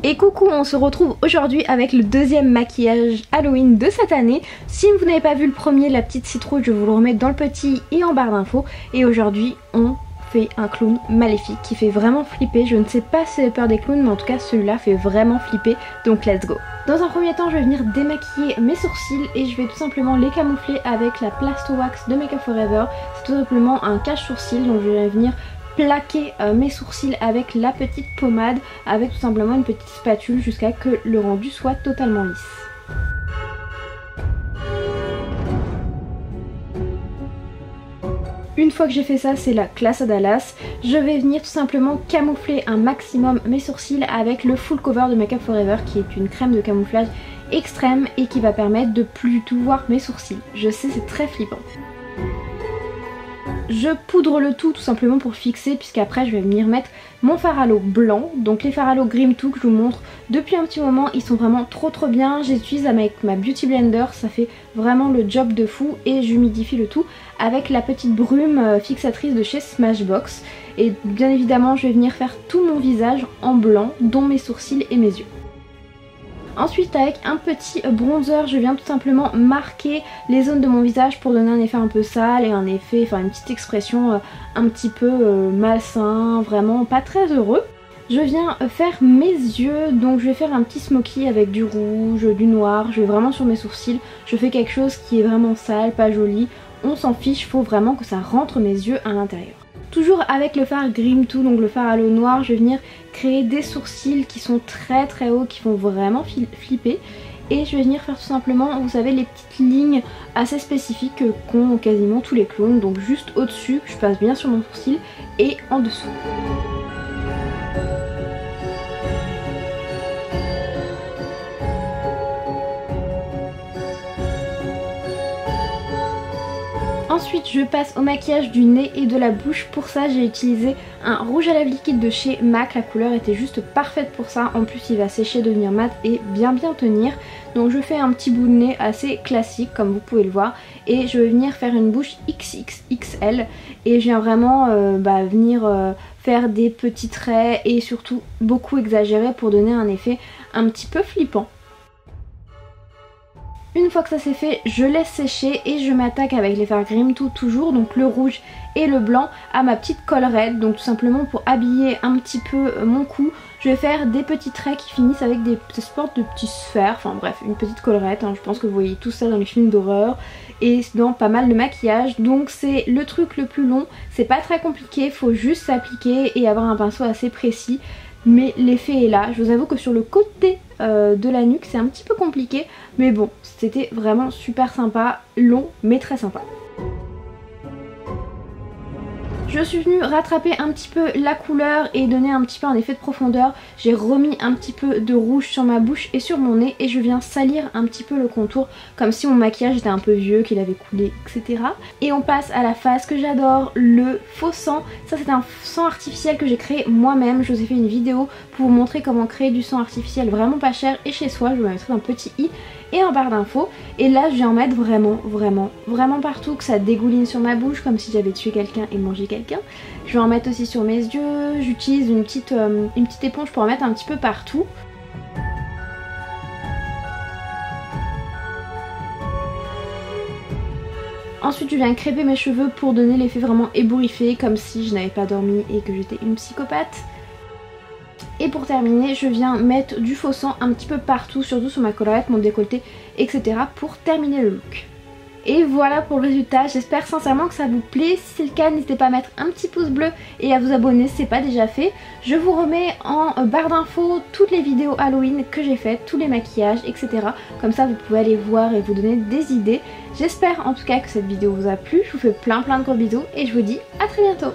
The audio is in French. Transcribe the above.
Et coucou, on se retrouve aujourd'hui avec le deuxième maquillage Halloween de cette année. Si vous n'avez pas vu le premier, la petite citrouille, je vous le remets dans le petit et en barre d'infos. Et aujourd'hui, on fait un clown maléfique qui fait vraiment flipper. Je ne sais pas si j'ai peur des clowns, mais en tout cas celui-là fait vraiment flipper, donc let's go. Dans un premier temps, je vais venir démaquiller mes sourcils et je vais tout simplement les camoufler avec la Plasto Wax de Make Up For Ever. C'est tout simplement un cache-sourcil, donc je vais venir plaquer mes sourcils avec la petite pommade, avec tout simplement une petite spatule jusqu'à que le rendu soit totalement lisse. Une fois que j'ai fait ça, c'est la classe à Dallas. Je vais venir tout simplement camoufler un maximum mes sourcils avec le Full Cover de Make Up For Ever, qui est une crème de camouflage extrême et qui va permettre de plus du tout voir mes sourcils. Je sais, c'est très flippant. Je poudre le tout simplement pour fixer, puisqu'après je vais venir mettre mon fard à l'eau blanc. Donc les fards à l'eau Grim Too que je vous montre depuis un petit moment, ils sont vraiment trop bien. J'utilise avec ma Beauty Blender, ça fait vraiment le job de fou. Et j'humidifie le tout avec la petite brume fixatrice de chez Smashbox. Et bien évidemment je vais venir faire tout mon visage en blanc, dont mes sourcils et mes yeux. Ensuite, avec un petit bronzer, je viens tout simplement marquer les zones de mon visage pour donner un effet un peu sale et un effet, enfin une petite expression un petit peu malsain, vraiment pas très heureux. Je viens faire mes yeux, donc je vais faire un petit smoky avec du rouge, du noir, je vais vraiment sur mes sourcils, je fais quelque chose qui est vraiment sale, pas joli, on s'en fiche, faut vraiment que ça rentre mes yeux à l'intérieur. Toujours avec le fard Grim Too, donc le fard à l'eau noire, je vais venir créer des sourcils qui sont très hauts, qui font vraiment flipper. Et je vais venir faire tout simplement, vous savez, les petites lignes assez spécifiques qu'ont quasiment tous les clowns. Donc juste au-dessus, je passe bien sur mon sourcil et en dessous. Ensuite je passe au maquillage du nez et de la bouche. Pour ça j'ai utilisé un rouge à lèvres liquide de chez MAC. La couleur était juste parfaite pour ça. En plus il va sécher, devenir mat et bien tenir. Donc je fais un petit bout de nez assez classique comme vous pouvez le voir. Et je vais venir faire une bouche XXXL. Et je viens vraiment venir faire des petits traits et surtout beaucoup exagérés pour donner un effet un petit peu flippant. Une fois que ça c'est fait, je laisse sécher et je m'attaque avec les fards Grim Too toujours, donc le rouge et le blanc, à ma petite collerette. Donc tout simplement pour habiller un petit peu mon cou, je vais faire des petits traits qui finissent avec des sortes de petits sphères, enfin bref, une petite collerette, hein. Je pense que vous voyez tout ça dans les films d'horreur et dans pas mal de maquillage. Donc c'est le truc le plus long, c'est pas très compliqué, faut juste s'appliquer et avoir un pinceau assez précis. Mais l'effet est là. Je vous avoue que sur le côté de la nuque c'est un petit peu compliqué, mais bon, c'était vraiment super sympa, long mais très sympa. Je suis venue rattraper un petit peu la couleur et donner un petit peu un effet de profondeur. J'ai remis un petit peu de rouge sur ma bouche et sur mon nez et je viens salir un petit peu le contour comme si mon maquillage était un peu vieux, qu'il avait coulé, etc. Et on passe à la face que j'adore, le faux sang. Ça c'est un sang artificiel que j'ai créé moi-même. Je vous ai fait une vidéo pour vous montrer comment créer du sang artificiel vraiment pas cher et chez soi. Je vous la mettrai dans un petit i et en barre d'infos. Et là je vais en mettre vraiment partout, que ça dégouline sur ma bouche comme si j'avais tué quelqu'un et mangé quelqu'un. Je vais en mettre aussi sur mes yeux. J'utilise une petite éponge pour en mettre un petit peu partout. Ensuite je viens crêper mes cheveux pour donner l'effet vraiment ébouriffé, comme si je n'avais pas dormi et que j'étais une psychopathe. Et pour terminer, je viens mettre du faux sang un petit peu partout, surtout sur ma collerette, mon décolleté, etc. pour terminer le look. Et voilà pour le résultat, j'espère sincèrement que ça vous plaît. Si c'est le cas, n'hésitez pas à mettre un petit pouce bleu et à vous abonner si c'est pas déjà fait. Je vous remets en barre d'infos toutes les vidéos Halloween que j'ai faites, tous les maquillages, etc. Comme ça vous pouvez aller voir et vous donner des idées. J'espère en tout cas que cette vidéo vous a plu. Je vous fais plein de gros bisous et je vous dis à très bientôt.